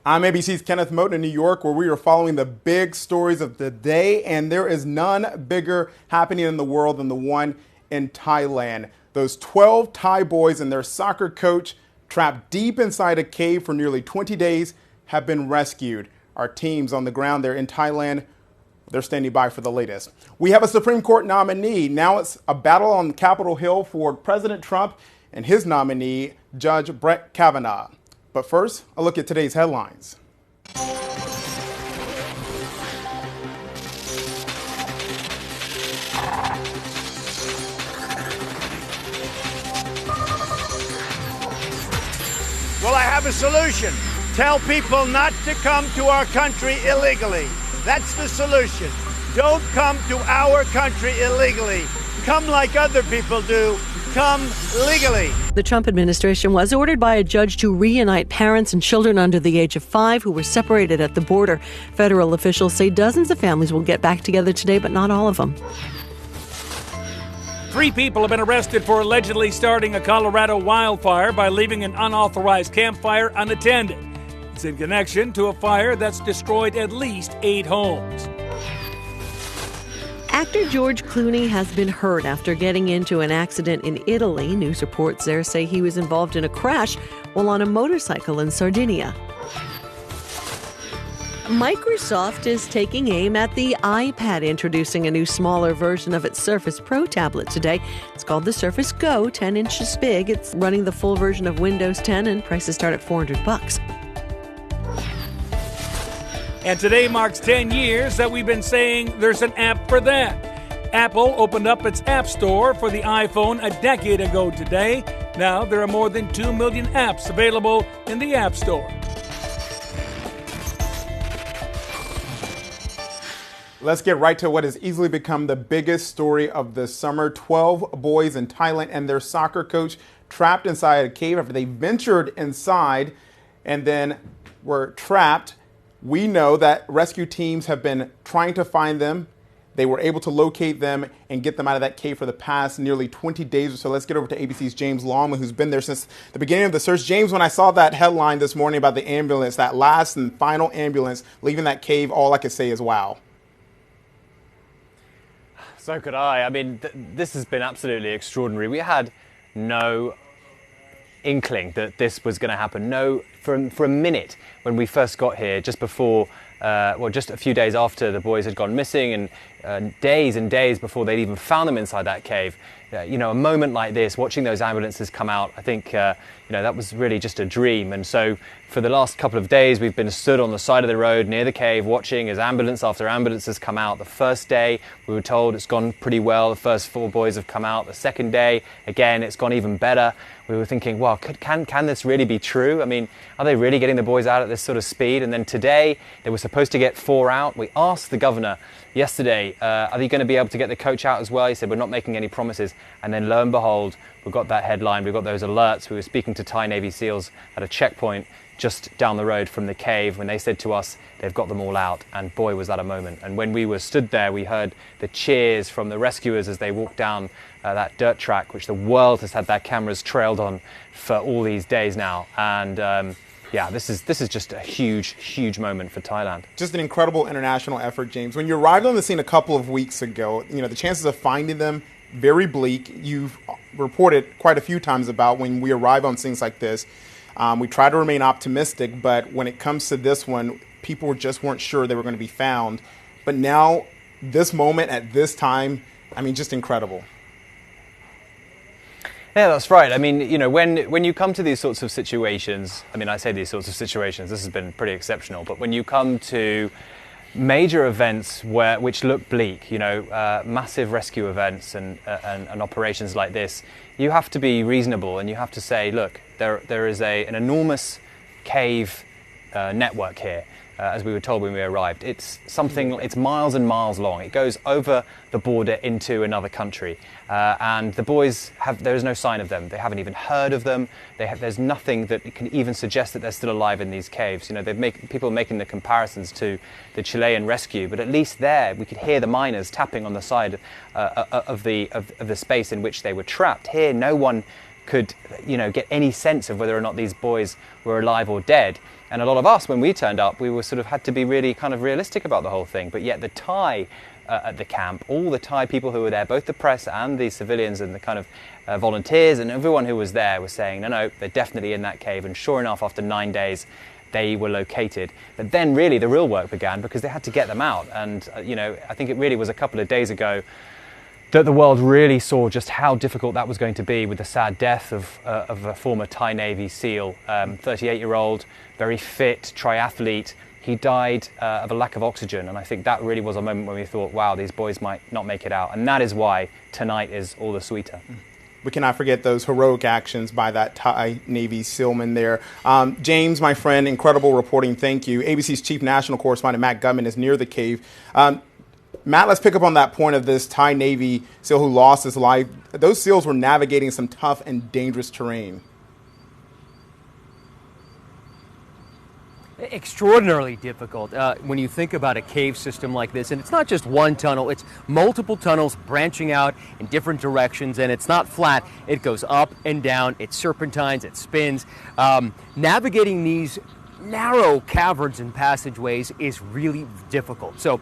I'm ABC's Kenneth Moten in New York, where we are following the big stories of the day, and there is none bigger happening in the world than the one in Thailand. Those 12 Thai boys and their soccer coach, trapped deep inside a cave for nearly 20 days, have been rescued. Our teams on the ground there in Thailand, they're standing by for the latest. We have a Supreme Court nominee. Now it's a battle on Capitol Hill for President Trump and his nominee, Judge Brett Kavanaugh. But first, a look at today's headlines. Well, I have a solution. Tell people not to come to our country illegally. That's the solution. Don't come to our country illegally. Come like other people do. Come legally. The Trump administration was ordered by a judge to reunite parents and children under the age of 5 who were separated at the border. Federal officials say dozens of families will get back together today, but not all of them. 3 people have been arrested for allegedly starting a Colorado wildfire by leaving an unauthorized campfire unattended. It's in connection to a fire that's destroyed at least 8 homes. Actor George Clooney has been hurt after getting into an accident in Italy. News reports there say he was involved in a crash while on a motorcycle in Sardinia. Microsoft is taking aim at the iPad, introducing a new smaller version of its Surface Pro tablet today. It's called the Surface Go, 10 inches big. It's running the full version of Windows 10 and prices start at $400. And today marks 10 years that we've been saying there's an app for that. Apple opened up its App Store for the iPhone a decade ago today. Now there are more than 2 million apps available in the App Store. Let's get right to what has easily become the biggest story of the summer. 12 boys in Thailand and their soccer coach trapped inside a cave after they ventured inside and then were trapped. We know that rescue teams have been trying to find them. They were able to locate them and get them out of that cave for the past nearly 20 days or so. Let's get over to ABC's James Longman, who's been there since the beginning of the search. James, when I saw that headline this morning about the ambulance, that last and final ambulance leaving that cave, all I could say is wow. So could I. I mean, this has been absolutely extraordinary. We had no inkling that this was going to happen. No, for a minute when we first got here, just before, just a few days after the boys had gone missing, and days and days before they'd even found them inside that cave. A moment like this, watching those ambulances come out, I think, that was really just a dream. And so for the last couple of days, we've been stood on the side of the road near the cave watching as ambulance after ambulance has come out. The first day, we were told it's gone pretty well. The first 4 boys have come out. The second day, again, it's gone even better. We were thinking, well, can this really be true? I mean, are they really getting the boys out at this sort of speed? And then today, they were supposed to get 4 out. We asked the governor yesterday, are they going to be able to get the coach out as well? He said, we're not making any promises. And then lo and behold, we got that headline, we got those alerts. We were speaking to Thai Navy SEALs at a checkpoint just down the road from the cave when they said to us, they've got them all out. And boy, was that a moment. And when we were stood there, we heard the cheers from the rescuers as they walked down that dirt track, which the world has had their cameras trailed on for all these days now. And this is just a huge, huge moment for Thailand. Just an incredible international effort, James. When you arrived on the scene a couple of weeks ago, the chances of finding them, very bleak. You've reported quite a few times about when we arrive on scenes like this. We try to remain optimistic, but when it comes to this one, people just weren't sure they were going to be found. But now, this moment at this time, just incredible. Yeah, that's right. I mean, when you come to these sorts of situations, I say these sorts of situations, this has been pretty exceptional, but when you come to major events which look bleak, massive rescue events and operations like this, you have to be reasonable and you have to say, look, there is an enormous cave network here. As we were told when we arrived, it's miles and miles long. It goes over the border into another country, and the boys there is no sign of them. They haven't even heard of them. There's nothing that can even suggest that they're still alive in these caves. People are making the comparisons to the Chilean rescue, but at least there we could hear the miners tapping on the side of the space in which they were trapped. Here, no one could, get any sense of whether or not these boys were alive or dead. And a lot of us, when we turned up, we were sort of had to be really kind of realistic about the whole thing. But yet the Thai at the camp, all the Thai people who were there, both the press and the civilians and the kind of volunteers and everyone who was there was saying, no, they're definitely in that cave. And sure enough, after 9 days, they were located. But then really the real work began because they had to get them out. And, I think it really was a couple of days ago that the world really saw just how difficult that was going to be with the sad death of a former Thai Navy SEAL, 38-year-old, very fit, triathlete. He died of a lack of oxygen, and I think that really was a moment when we thought, wow, these boys might not make it out. And that is why tonight is all the sweeter. We cannot forget those heroic actions by that Thai Navy SEALman there. James, my friend, incredible reporting. Thank you. ABC's chief national correspondent, Matt Gutman, is near the cave. Matt, let's pick up on that point of this Thai Navy SEAL who lost his life. Those SEALs were navigating some tough and dangerous terrain. Extraordinarily difficult when you think about a cave system like this. And it's not just one tunnel, it's multiple tunnels branching out in different directions, and it's not flat. It goes up and down, it serpentines, it spins. Navigating these narrow caverns and passageways is really difficult. So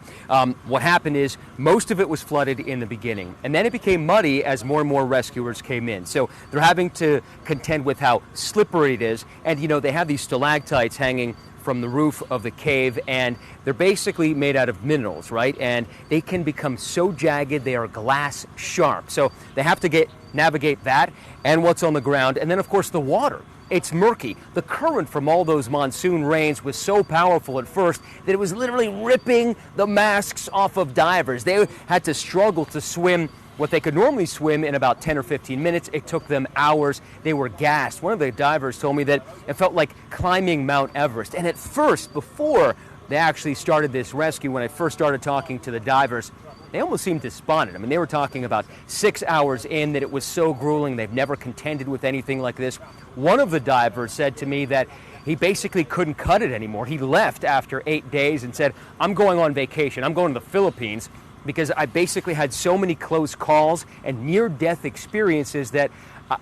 what happened is most of it was flooded in the beginning, and then it became muddy as more and more rescuers came in. So they're having to contend with how slippery it is, and they have these stalactites hanging from the roof of the cave, and they're basically made out of minerals, right? And they can become so jagged, they are glass sharp. So they have to navigate that and what's on the ground, and then of course the water. It's murky. The current from all those monsoon rains was so powerful at first that it was literally ripping the masks off of divers. They had to struggle to swim what they could normally swim in about 10 or 15 minutes. It took them hours. They were gassed. One of the divers told me that it felt like climbing Mount Everest. And at first, before they actually started this rescue, when I first started talking to the divers, they almost seemed despondent. I mean, they were talking about 6 hours in that it was so grueling. They've never contended with anything like this. One of the divers said to me that he basically couldn't cut it anymore. He left after 8 days and said, I'm going on vacation. I'm going to the Philippines because I basically had so many close calls and near-death experiences that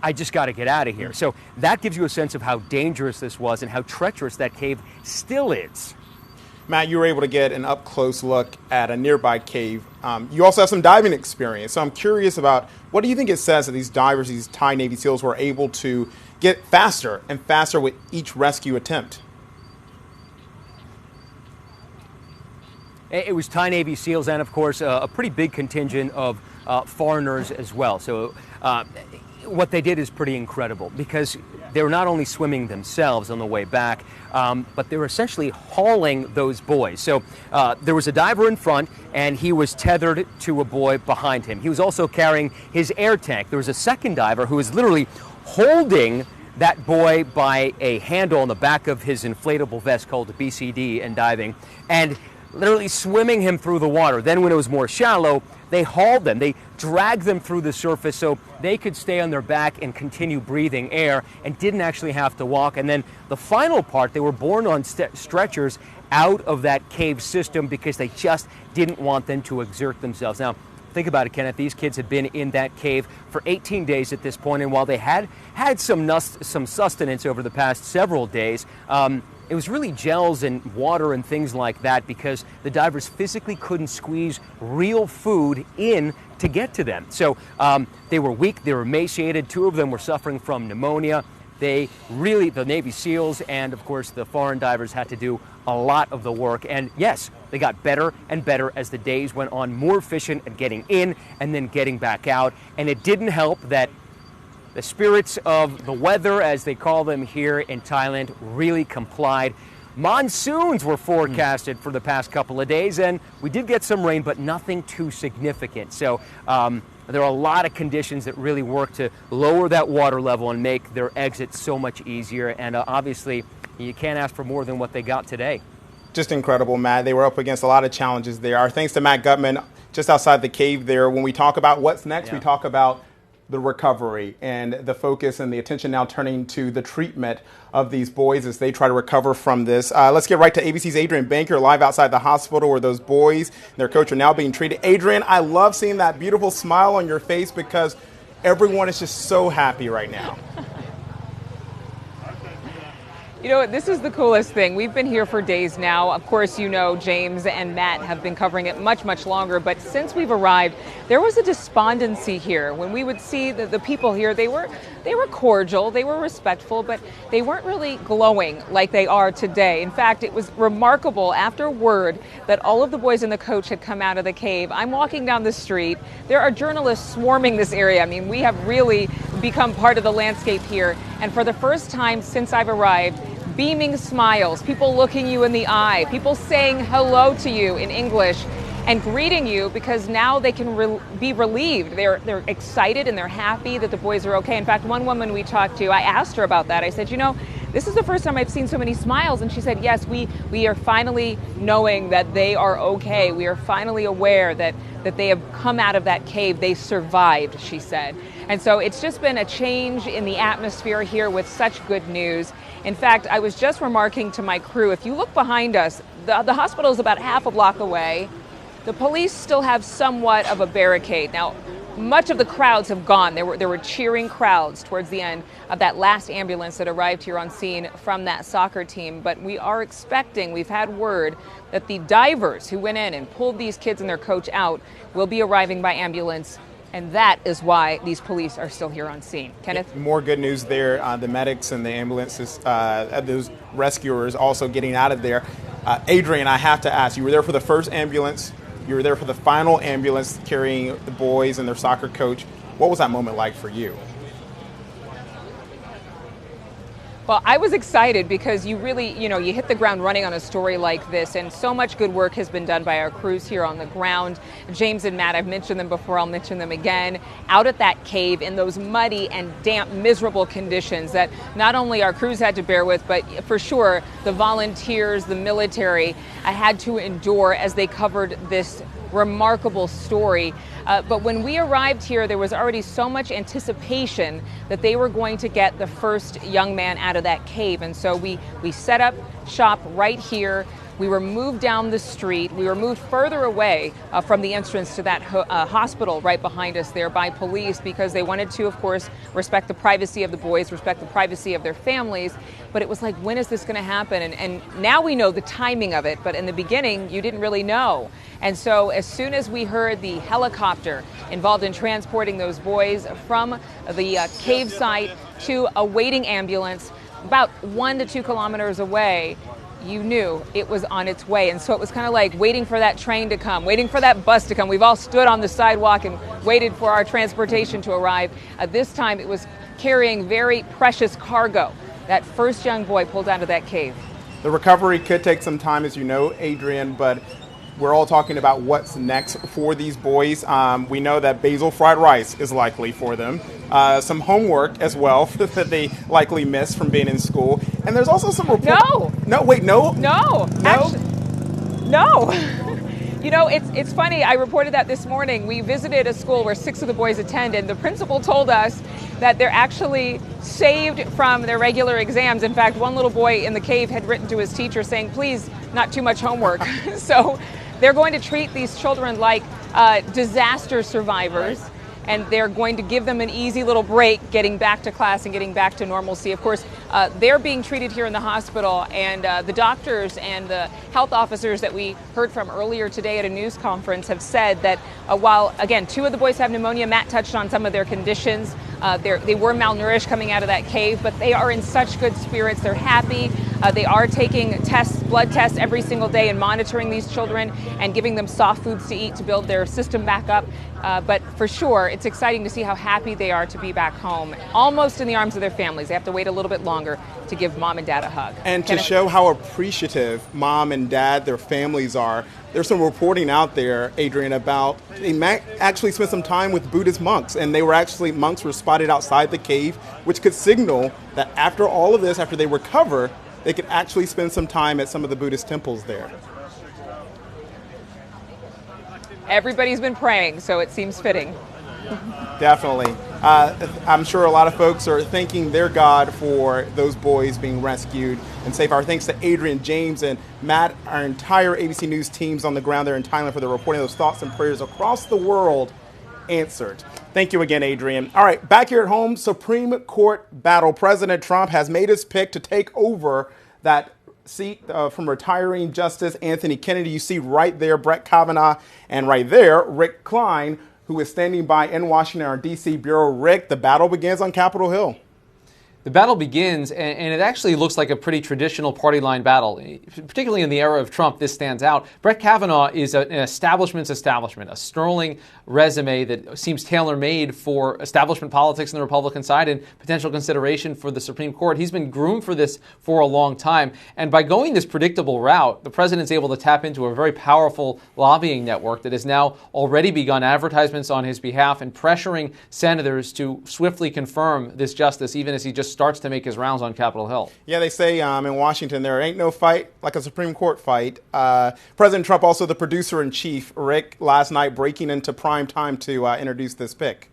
I just got to get out of here. So that gives you a sense of how dangerous this was and how treacherous that cave still is. Matt, you were able to get an up-close look at a nearby cave. You also have some diving experience. So I'm curious about what do you think it says that these divers, these Thai Navy SEALs, were able to get faster and faster with each rescue attempt? It was Thai Navy SEALs and, of course, a pretty big contingent of foreigners as well. So what they did is pretty incredible because they were not only swimming themselves on the way back, but they were essentially hauling those boys. So there was a diver in front, and he was tethered to a boy behind him. He was also carrying his air tank. There was a second diver who was literally holding that boy by a handle on the back of his inflatable vest called a BCD in diving, and literally swimming him through the water. Then when it was more shallow, they hauled them. They dragged them through the surface so they could stay on their back and continue breathing air and didn't actually have to walk. And then the final part, they were borne on stretchers out of that cave system because they just didn't want them to exert themselves. Now, think about it, Kenneth. These kids had been in that cave for 18 days at this point, and while they had some sustenance over the past several days, it was really gels and water and things like that because the divers physically couldn't squeeze real food in to get to them. So they were weak, they were emaciated. 2 of them were suffering from pneumonia. The Navy SEALs and, of course, the foreign divers had to do a lot of the work. And yes, they got better and better as the days went on, more efficient at getting in and then getting back out. And it didn't help that the spirits of the weather, as they call them here in Thailand, really complied. Monsoons were forecasted for the past couple of days, and we did get some rain, but nothing too significant. So there are a lot of conditions that really work to lower that water level and make their exit so much easier. And obviously, you can't ask for more than what they got today. Just incredible, Matt. They were up against a lot of challenges there. Our thanks to Matt Gutman just outside the cave there. When we talk about what's next, we talk about the recovery and the focus and the attention now turning to the treatment of these boys as they try to recover from this. Let's get right to ABC's Adrian Banker live outside the hospital where those boys and their coach are now being treated. Adrian, I love seeing that beautiful smile on your face because everyone is just so happy right now. You know, this is the coolest thing. We've been here for days now. Of course, you know, James and Matt have been covering it much, much longer. But since we've arrived, there was a despondency here. When we would see the people here, they were cordial, they were respectful, but they weren't really glowing like they are today. In fact, it was remarkable after word that all of the boys and the coach had come out of the cave. I'm walking down the street. There are journalists swarming this area. I mean, we have really become part of the landscape here. And for the first time since I've arrived, beaming smiles, people looking you in the eye, people saying hello to you in English and greeting you because now they can be relieved. They're excited and they're happy that the boys are okay. In fact, one woman we talked to, I asked her about that. I said, you know, this is the first time I've seen so many smiles. And she said, yes, we are finally knowing that they are okay. We are finally aware that they have come out of that cave. They survived, she said. And so it's just been a change in the atmosphere here with such good news. In fact, I was just remarking to my crew, if you look behind us, the hospital is about half a block away. The police still have somewhat of a barricade. Now, much of the crowds have gone. There were cheering crowds towards the end of that last ambulance that arrived here on scene from that soccer team. But we are expecting, we've had word that the divers who went in and pulled these kids and their coach out will be arriving by ambulance. And that is why these police are still here on scene. Kenneth? More good news there. The medics and the ambulances, those rescuers also getting out of there. Adrian, I have to ask, you were there for the first ambulance. You were there for the final ambulance carrying the boys and their soccer coach. What was that moment like for you? Well, I was excited because you really, you hit the ground running on a story like this, and so much good work has been done by our crews here on the ground. James and Matt, I've mentioned them before, I'll mention them again, out at that cave in those muddy and damp, miserable conditions that not only our crews had to bear with, but for sure the volunteers, the military, had to endure as they covered this remarkable story. But when we arrived here, there was already so much anticipation that they were going to get the first young man out of that cave. And so we set up shop right here. We were moved down the street. We were moved further away from the entrance to that hospital right behind us there by police because they wanted to, of course, respect the privacy of the boys, respect the privacy of their families. But it was like, when is this going to happen? And now we know the timing of it. But in the beginning, you didn't really know. And so as soon as we heard the helicopter involved in transporting those boys from the cave site to a waiting ambulance about 1 to 2 kilometers away, you knew it was on its way. And so it was kind of like waiting for that train to come, waiting for that bus to come. We've all stood on the sidewalk and waited for our transportation to arrive. This time it was carrying very precious cargo. That first young boy pulled out of that cave. The recovery could take some time, as you know, Adrian, but we're all talking about what's next for these boys. We know that basil fried rice is likely for them. Some homework as well that they likely missed from being in school. And there's also some reports. No. Actually, no. You know, it's funny. I reported that this morning. We visited a school where 6 of the boys attend, and the principal told us that they're actually saved from their regular exams. In fact, one little boy in the cave had written to his teacher saying, please, not too much homework. So they're going to treat these children like disaster survivors, and they're going to give them an easy little break getting back to class and getting back to normalcy. Of course, they're being treated here in the hospital, and the doctors and the health officers that we heard from earlier today at a news conference have said that while, again, 2 of the boys have pneumonia, Matt touched on some of their conditions. They were malnourished coming out of that cave, but they are in such good spirits. They're happy. They are taking blood tests every single day and monitoring these children and giving them soft foods to eat to build their system back up. But for sure, it's exciting to see how happy they are to be back home, almost in the arms of their families. They have to wait a little bit longer to give mom and dad a hug. And to show how appreciative mom and dad, their families are, there's some reporting out there, Adrian, about they might actually spend some time with Buddhist monks, and monks were spotted outside the cave, which could signal that after all of this, after they recover, they could actually spend some time at some of the Buddhist temples there. Everybody's been praying, so it seems fitting. Definitely. I'm sure a lot of folks are thanking their God for those boys being rescued and safe. Our thanks to Adrian, James, and Matt, our entire ABC News teams on the ground there in Thailand for their reporting those thoughts and prayers across the world answered. Thank you again, Adrian. All right, back here at home, Supreme Court battle. President Trump has made his pick to take over that seat from retiring Justice Anthony Kennedy. You see right there Brett Kavanaugh, and right there Rick Klein, who is standing by in Washington, our D.C. bureau. Rick, the battle begins on Capitol Hill. The battle begins, and it actually looks like a pretty traditional party line battle. Particularly in the era of Trump, this stands out. Brett Kavanaugh is an establishment's establishment, a sterling resume that seems tailor-made for establishment politics on the Republican side and potential consideration for the Supreme Court. He's been groomed for this for a long time, and by going this predictable route, the president's able to tap into a very powerful lobbying network that has now already begun advertisements on his behalf and pressuring senators to swiftly confirm this justice, even as he just starts to make his rounds on Capitol Hill. Yeah, they say in Washington there ain't no fight like a Supreme Court fight. President Trump, also the producer-in-chief, Rick, last night breaking into prime time to introduce this pick.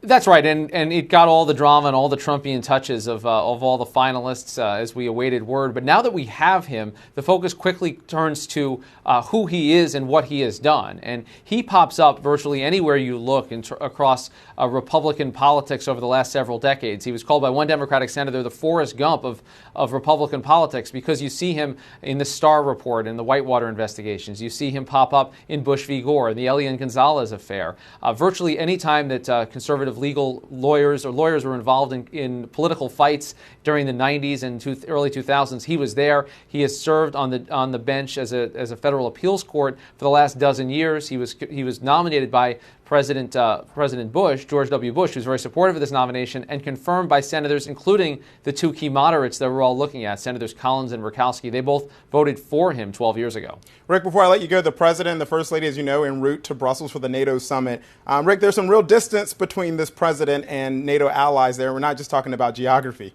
That's right, and it got all the drama and all the Trumpian touches of all the finalists as we awaited word. But now that we have him, the focus quickly turns to who he is and what he has done. And he pops up virtually anywhere you look across Republican politics over the last several decades. He was called by one Democratic senator the Forrest Gump of Republican politics because you see him in the Starr Report and the Whitewater investigations. You see him pop up in Bush v. Gore, the Elian Gonzalez affair. Virtually any time that conservative legal lawyers were involved in political fights during the 90s and early 2000s, he was there. He has served on the bench as a federal appeals court for the last dozen years. He was nominated by President Bush, George W. Bush, who's very supportive of this nomination, and confirmed by senators, including the two key moderates that we're all looking at, Senators Collins and Murkowski. They both voted for him 12 years ago. Rick, before I let you go, the president and the first lady, as you know, en route to Brussels for the NATO summit. Rick, there's some real distance between this president and NATO allies there. We're not just talking about geography.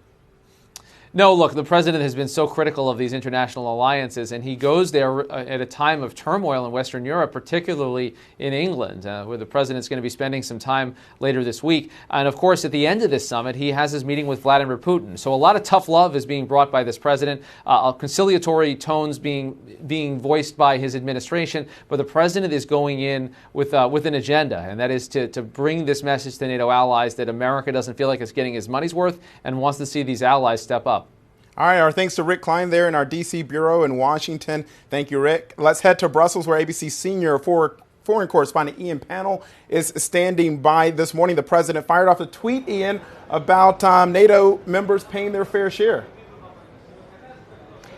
No, look, the president has been so critical of these international alliances, and he goes there at a time of turmoil in Western Europe, particularly in England, where the president's going to be spending some time later this week. And, of course, at the end of this summit, he has his meeting with Vladimir Putin. So a lot of tough love is being brought by this president, conciliatory tones being voiced by his administration, but the president is going in with an agenda, and that is to bring this message to NATO allies that America doesn't feel like it's getting its money's worth and wants to see these allies step up. All right, our thanks to Rick Klein there in our D.C. bureau in Washington. Thank you, Rick. Let's head to Brussels, where ABC senior foreign correspondent Ian Pannell is standing by this morning. The president fired off a tweet, Ian, about NATO members paying their fair share.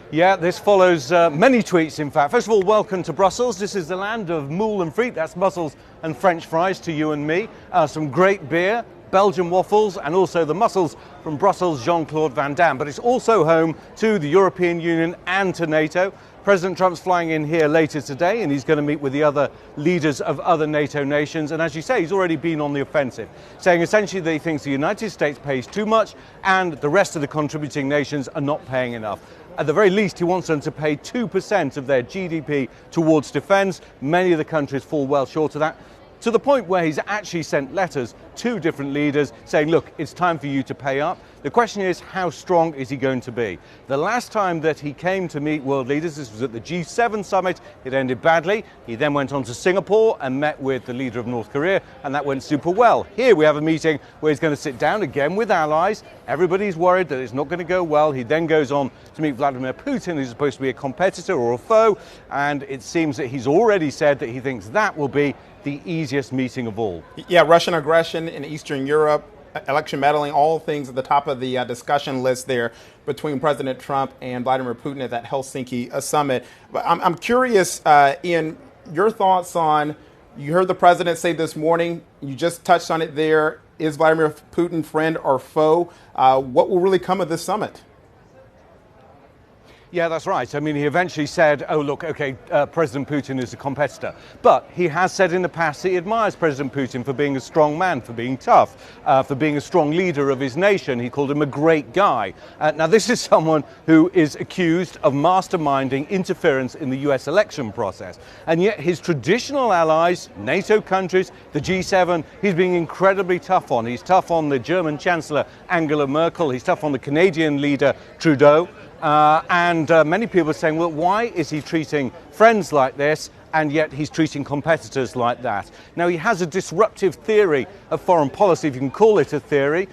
Yeah, this follows many tweets, in fact. First of all, welcome to Brussels. This is the land of moule and frites. That's mussels and French fries to you and me. Some great beer, Belgian waffles, and also the muscles from Brussels' Jean-Claude Van Damme. But it's also home to the European Union and to NATO. President Trump's flying in here later today, and he's going to meet with the other leaders of other NATO nations. And as you say, he's already been on the offensive, saying essentially that he thinks the United States pays too much and the rest of the contributing nations are not paying enough. At the very least, he wants them to pay 2% of their GDP towards defence. Many of the countries fall well short of that, to the point where he's actually sent letters to different leaders saying, look, it's time for you to pay up. The question is, how strong is he going to be? The last time that he came to meet world leaders, this was at the G7 summit, it ended badly. He then went on to Singapore and met with the leader of North Korea, and that went super well. Here we have a meeting where he's going to sit down again with allies. Everybody's worried that it's not going to go well. He then goes on to meet Vladimir Putin, who's supposed to be a competitor or a foe, and it seems that he's already said that he thinks that will be the easiest meeting of all. Yeah, Russian aggression in Eastern Europe, election meddling, all things at the top of the discussion list there between President Trump and Vladimir Putin at that Helsinki summit. But I'm curious, Ian, your thoughts on, you heard the president say this morning, you just touched on it there, is Vladimir Putin friend or foe? What will really come of this summit? Yeah, that's right. I mean, he eventually said, oh, look, OK, President Putin is a competitor. But he has said in the past he admires President Putin for being a strong man, for being tough, for being a strong leader of his nation. He called him a great guy. Now, this is someone who is accused of masterminding interference in the US election process. And yet his traditional allies, NATO countries, the G7, he's being incredibly tough on. He's tough on the German Chancellor Angela Merkel. He's tough on the Canadian leader Trudeau. And many people are saying, well, why is he treating friends like this and yet he's treating competitors like that. Now, he has a disruptive theory of foreign policy, if you can call it a theory.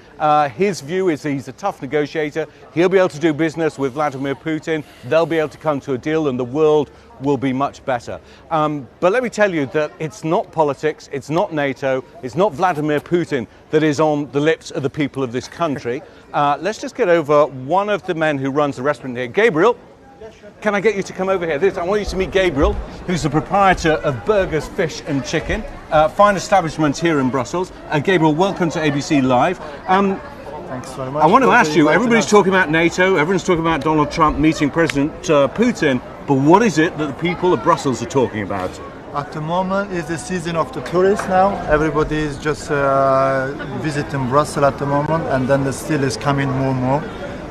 His view is he's a tough negotiator. He'll be able to do business with Vladimir Putin. They'll be able to come to a deal, and the world will be much better. But let me tell you that it's not politics, it's not NATO, it's not Vladimir Putin that is on the lips of the people of this country. Let's just get over one of the men who runs the restaurant here. Gabriel, can I get you to come over here? I want you to meet Gabriel, who's the proprietor of Burgers, Fish and Chicken, fine establishment here in Brussels. Gabriel, welcome to ABC Live. Thanks very much. I want to ask you, everybody's talking about NATO, everyone's talking about Donald Trump meeting President Putin, but what is it that the people of Brussels are talking about? At the moment is the season of the tourists now. Everybody is just visiting Brussels at the moment, and then the still is coming more and more.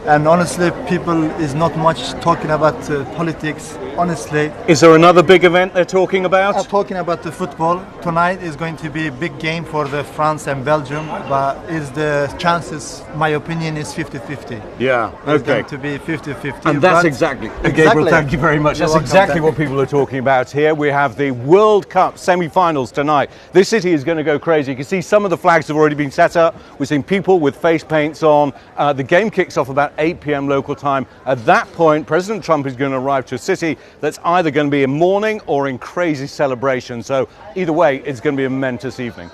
And honestly, people is not much talking about politics, honestly. Is there another big event they're talking about? Talking about the football. Tonight is going to be a big game for the France and Belgium, but is the chances, my opinion, is 50-50. Yeah, It's okay. going to be 50-50. And that's exactly. Gabriel, thank you very much. You're That's welcome. exactly what people are talking about here. We have the World Cup semi-finals tonight. This city is going to go crazy. You can see some of the flags have already been set up. We've seen people with face paints on. The game kicks off about 8 p.m. local time. At that point, President Trump is going to arrive to a city that's either going to be in mourning or in crazy celebration. So either way, it's going to be a momentous evening.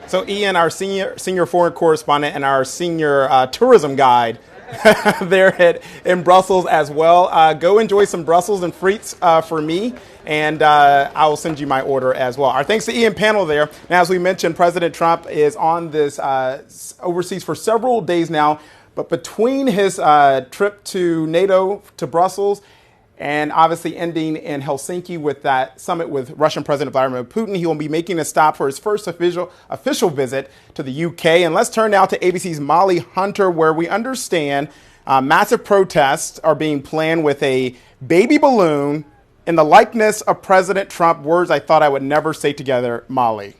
So Ian, our senior foreign correspondent and our senior tourism guide there in Brussels as well. Go enjoy some Brussels and frites for me, and I will send you my order as well. Our thanks to Ian Panel there. Now, as we mentioned, President Trump is on this overseas for several days now. But between his trip to NATO, to Brussels, and obviously ending in Helsinki with that summit with Russian President Vladimir Putin, he will be making a stop for his first official visit to the UK. And let's turn now to ABC's Molly Hunter, where we understand massive protests are being planned with a baby balloon in the likeness of President Trump. Words I thought I would never say together, Molly.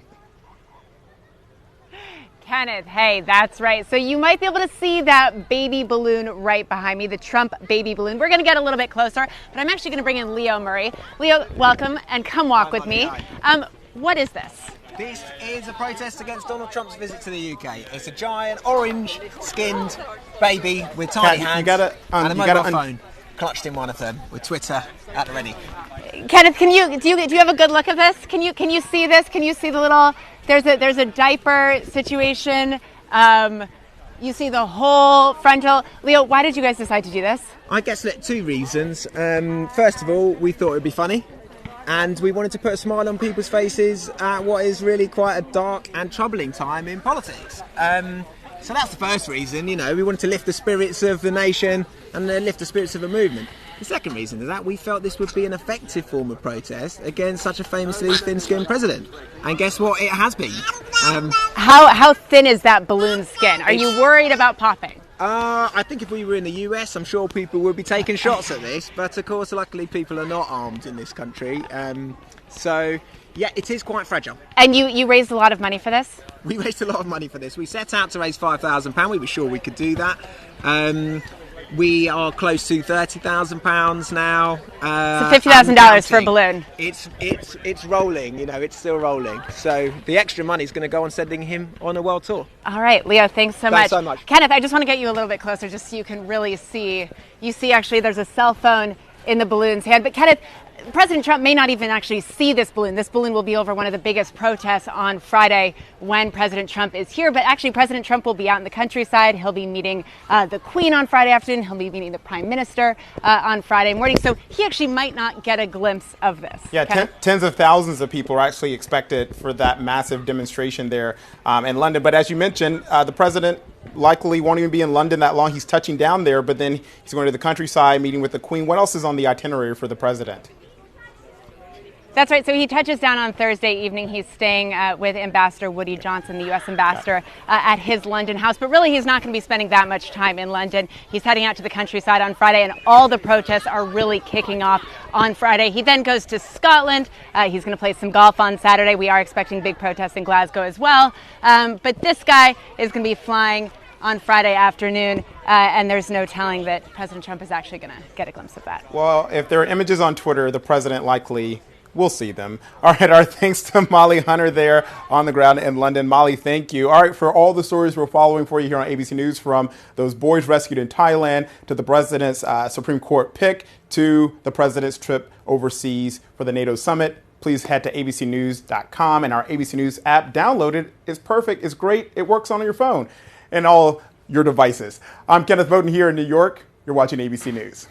Kenneth, hey, that's right. So you might be able to see that baby balloon right behind me, the Trump baby balloon. We're going to get a little bit closer, but I'm actually going to bring in Leo Murray. Leo, welcome, and come walk with me. What is this? This is a protest against Donald Trump's visit to the UK. It's a giant orange-skinned baby with tiny hands and a mobile phone clutched in one of them with Twitter at the ready. Kenneth, do you have a good look at this? Can you see this? Can you see the little? There's a diaper situation. You see the whole frontal. Leo, why did you guys decide to do this? I guess two reasons. First of all, we thought it would be funny, and we wanted to put a smile on people's faces at what is really quite a dark and troubling time in politics. So that's the first reason. You know, we wanted to lift the spirits of the nation and lift the spirits of the movement. The second reason is that we felt this would be an effective form of protest against such a famously thin-skinned president. And guess what? It has been. How thin is that balloon skin? Are you worried about popping? I think if we were in the US, I'm sure people would be taking shots at this. But of course, luckily, people are not armed in this country. So, yeah, it is quite fragile. And you raised a lot of money for this? We raised a lot of money for this. We set out to raise £5,000. We were sure we could do that. We are close to £30,000 now. So $50,000 for a balloon. It's rolling, you know, it's still rolling. So the extra money is going to go on sending him on a world tour. All right, Leo, thanks so Thanks so much. Kenneth, I just want to get you a little bit closer just so you can really see. You see, actually, there's a cell phone in the balloon's hand. But Kenneth, President Trump may not even actually see this balloon. This balloon will be over one of the biggest protests on Friday when President Trump is here. But actually, President Trump will be out in the countryside. He'll be meeting the Queen on Friday afternoon. He'll be meeting the Prime Minister on Friday morning. So he actually might not get a glimpse of this. Yeah, tens of thousands of people are actually expected for that massive demonstration there in London. But as you mentioned, the president likely won't even be in London that long. He's touching down there, but then he's going to the countryside, meeting with the Queen. What else is on the itinerary for the president? That's right. So he touches down on Thursday evening. He's staying with Ambassador Woody Johnson, the U.S. ambassador, at his London house. But really, he's not going to be spending that much time in London. He's heading out to the countryside on Friday, and all the protests are really kicking off on Friday. He then goes to Scotland. He's going to play some golf on Saturday. We are expecting big protests in Glasgow as well. But this guy is going to be flying on Friday afternoon, and there's no telling that President Trump is actually going to get a glimpse of that. Well, if there are images on Twitter, the president likely we'll see them. All right, our thanks to Molly Hunter there on the ground in London. Molly, thank you. All right, for all the stories we're following for you here on ABC News, from those boys rescued in Thailand to the president's Supreme Court pick to the president's trip overseas for the NATO summit, please head to abcnews.com and our ABC News app. Download it. It's perfect. It's great. It works on your phone and all your devices. I'm Kenneth Bowden here in New York. You're watching ABC News.